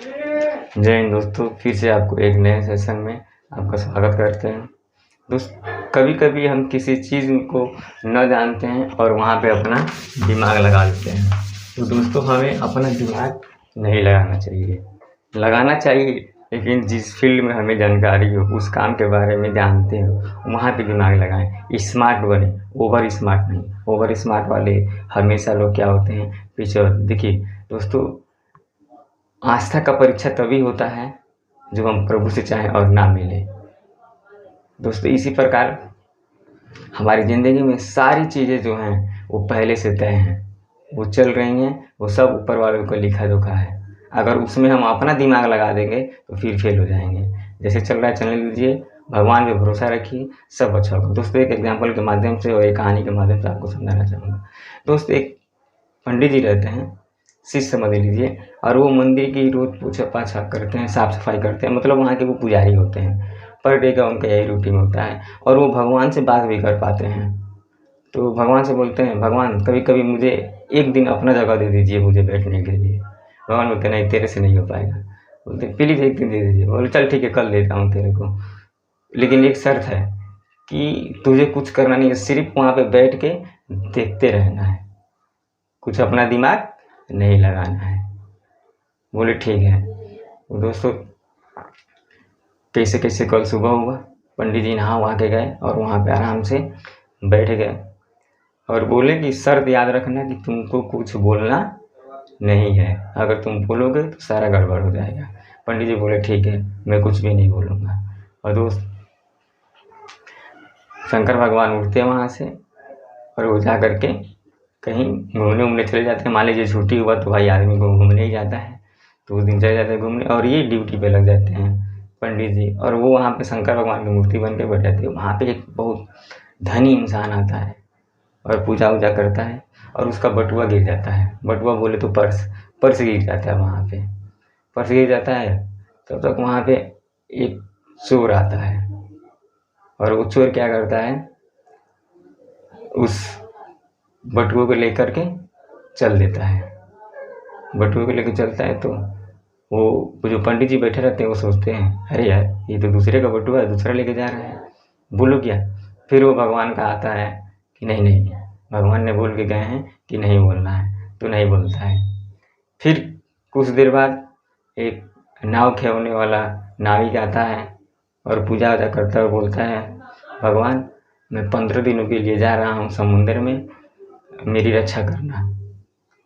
जय हिंद दोस्तों, फिर से आपको एक नए सेशन में आपका स्वागत करते हैं। दोस्त, कभी कभी हम किसी चीज़ को न जानते हैं और वहाँ पे अपना दिमाग लगा लेते हैं। तो दोस्तों, हमें अपना दिमाग नहीं लगाना चाहिए, लेकिन जिस फील्ड में हमें जानकारी हो, उस काम के बारे में जानते हो, वहाँ पे दिमाग लगाएं। स्मार्ट बने, ओवर स्मार्ट नहीं। ओवर स्मार्ट वाले हमेशा लोग क्या होते हैं, पीछे। देखिए दोस्तों, आस्था का परीक्षा तभी होता है जब हम प्रभु से चाहें और ना मिले। दोस्तों, इसी प्रकार हमारी ज़िंदगी में सारी चीज़ें जो हैं वो पहले से तय हैं, वो चल रही हैं, वो सब ऊपर वालों का लिखा जोखा है। अगर उसमें हम अपना दिमाग लगा देंगे तो फिर फेल हो जाएंगे। जैसे चल रहा है चलने दीजिए, भगवान पे भरोसा रखिए, सब अच्छा होगा। दोस्तों, एक एग्जाम्पल के माध्यम से और एक कहानी के माध्यम से आपको समझाना चाहूँगा। दोस्तों, एक पंडित जी रहते हैं, शिष्य समझ लीजिए, और वो मंदिर की रोज पूजा पाछा करते हैं, साफ सफाई करते हैं, मतलब वहाँ के वो पुजारी होते हैं। पर डे का उनका यही रूटीन होता है, और वो भगवान से बात भी कर पाते हैं। तो भगवान से बोलते हैं, भगवान कभी कभी मुझे एक दिन अपना जगह दे दीजिए मुझे बैठने के लिए। भगवान बोलते नहीं, तेरे से नहीं हो पाएगा। बोलते प्लीज़ एक दिन दे दीजिए। बोले चल ठीक है, कल देता हूँ तेरे को, लेकिन एक शर्त है कि तुझे कुछ करना नहीं है, सिर्फ वहाँ पे बैठ के देखते रहना है, कुछ अपना दिमाग नहीं लगाना है। बोले ठीक है। तो दोस्तों, कैसे कैसे कल सुबह हुआ, पंडित जी नहा वहाँ के गए और वहाँ पे आराम से बैठ गए और बोले कि शर्त याद रखना कि तुमको कुछ बोलना नहीं है, अगर तुम बोलोगे तो सारा गड़बड़ हो जाएगा। पंडित जी बोले ठीक है, मैं कुछ भी नहीं बोलूँगा। और दोस्त, शंकर भगवान उठते वहाँ से और वो जा करके कहीं घूमने उमने चले जाते हैं। मान लीजिए छुट्टी हुआ तो भाई आदमी को घूमने ही जाता है, तो उस दिन चले जाते हैं घूमने, और ये ड्यूटी पे लग जाते हैं पंडित जी। और वो वहाँ पे शंकर भगवान की मूर्ति बन के बैठ जाती है। वहाँ पे एक बहुत धनी इंसान आता है और पूजा वूजा करता है, और उसका बटुआ गिर जाता है। बटुआ बोले तो पर्स गिर जाता है वहाँ पे। पर्स गिर जाता है, तब तक वहाँ पे एक चोर आता है, और वो चोर क्या करता है, उस बटुए को लेकर के चल देता है। बटुए को लेकर चलता है तो वो जो पंडित जी बैठे रहते हैं वो सोचते हैं, अरे यार ये तो दूसरे का बटुआ है, दूसरा लेके जा रहा है, बोलो क्या। फिर वो भगवान का आता है कि नहीं नहीं, भगवान ने बोल के गए हैं कि नहीं बोलना है, तो नहीं बोलता है। फिर कुछ देर बाद एक नाव खेवने वाला नाविक आता है और पूजा वूजा करता है और बोलता है, भगवान मैं 15 दिनों के लिए जा रहा हूँ समुंदर में, मेरी रक्षा करना।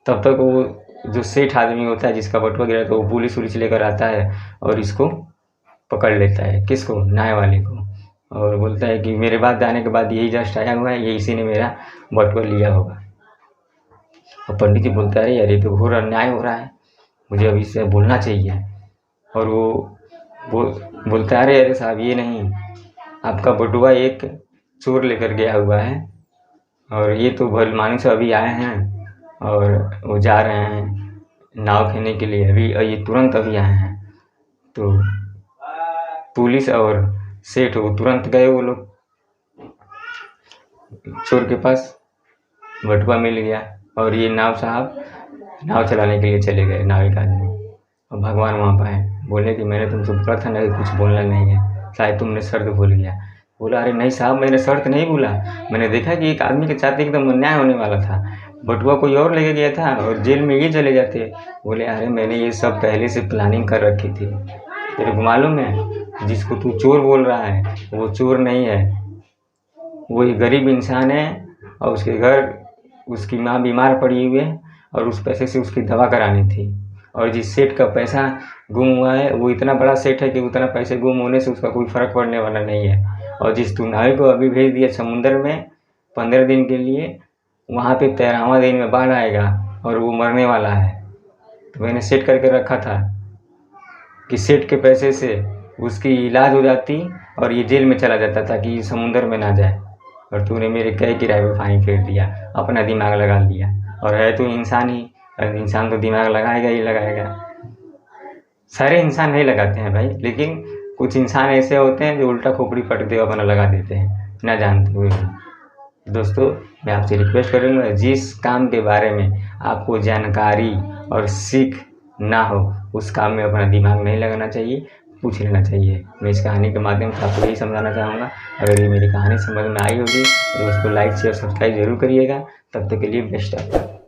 तब तक वो जो सेठ आदमी होता है जिसका बटुआ गिरा तो वो पुलिस उलिस लेकर आता है और इसको पकड़ लेता है, किसको, नाय वाले को, और बोलता है कि मेरे बाद जाने के बाद यही जस्ट आया हुआ है, ये इसी ने मेरा बटुआ लिया होगा। और पंडित जी बोलता है, अरे यार ये तो घोर अन्याय हो रहा है, मुझे अभी इससे बोलना चाहिए। और वो बोलता है, अरे अरे साहब ये नहीं, आपका बटुआ एक चोर लेकर गया हुआ है, और ये तो भलमानी से अभी आए हैं और वो जा रहे हैं नाव खेलने के लिए, अभी ये तुरंत अभी आए हैं। तो पुलिस और सेठ वो तुरंत गए, वो लोग चोर के पास, बटुआ मिल गया, और ये नाव साहब नाव चलाने के लिए चले गए, नाविक आदमी। और भगवान वहाँ पर आए, बोले कि मैंने तुमसे बोला था ना कि कुछ बोलना नहीं है, शायद तुमने शर्त भूल गया। बोला, अरे नहीं साहब, मैंने शर्त नहीं भूला, मैंने देखा कि एक आदमी के साथ एकदम अन्याय होने वाला था, बटुआ कोई और लेके गया था और जेल में ये चले जाते। बोले, अरे मैंने ये सब पहले से प्लानिंग कर रखी थी, तेरे को मालूम है जिसको तू चोर बोल रहा है वो चोर नहीं है, वो एक गरीब इंसान है, और उसके घर उसकी माँ बीमार पड़ी हुई है और उस पैसे से उसकी दवा करानी थी। और जिस सेठ का पैसा गुम हुआ है वो इतना बड़ा सेठ है कि उतना पैसे गुम होने से उसका कोई फ़र्क पड़ने वाला नहीं है। और जिस तू नाविक को अभी भेज दिया समुंदर में 15 दिन के लिए, वहाँ पे 13वां दिन में बाढ़ आएगा और वो मरने वाला है। तो मैंने सेट करके रखा था कि सेठ के पैसे से उसकी इलाज हो जाती और ये जेल में चला जाता ताकि समुंदर में ना जाए, और तूने मेरे कई किराए पे फाइन फेर दिया, अपना दिमाग लगा लिया। और है तो इंसान ही, इंसान तो दिमाग लगाएगा ही लगाएगा। सारे इंसान नहीं लगाते हैं भाई, लेकिन कुछ इंसान ऐसे होते हैं जो उल्टा खोपड़ी पटकते हुए अपना लगा देते हैं ना जानते हुए भी। दोस्तों, मैं आपसे रिक्वेस्ट करूँगा, जिस काम के बारे में आपको जानकारी और सीख ना हो उस काम में अपना दिमाग नहीं लगाना चाहिए, पूछ लेना चाहिए। मैं इस कहानी के माध्यम से आपको यही समझाना चाहूँगा। अगर ये मेरी कहानी समझ में आई होगी तो उसको लाइक शेयर सब्सक्राइब ज़रूर करिएगा। तब तक के लिए बेस्ट ऑफ लक।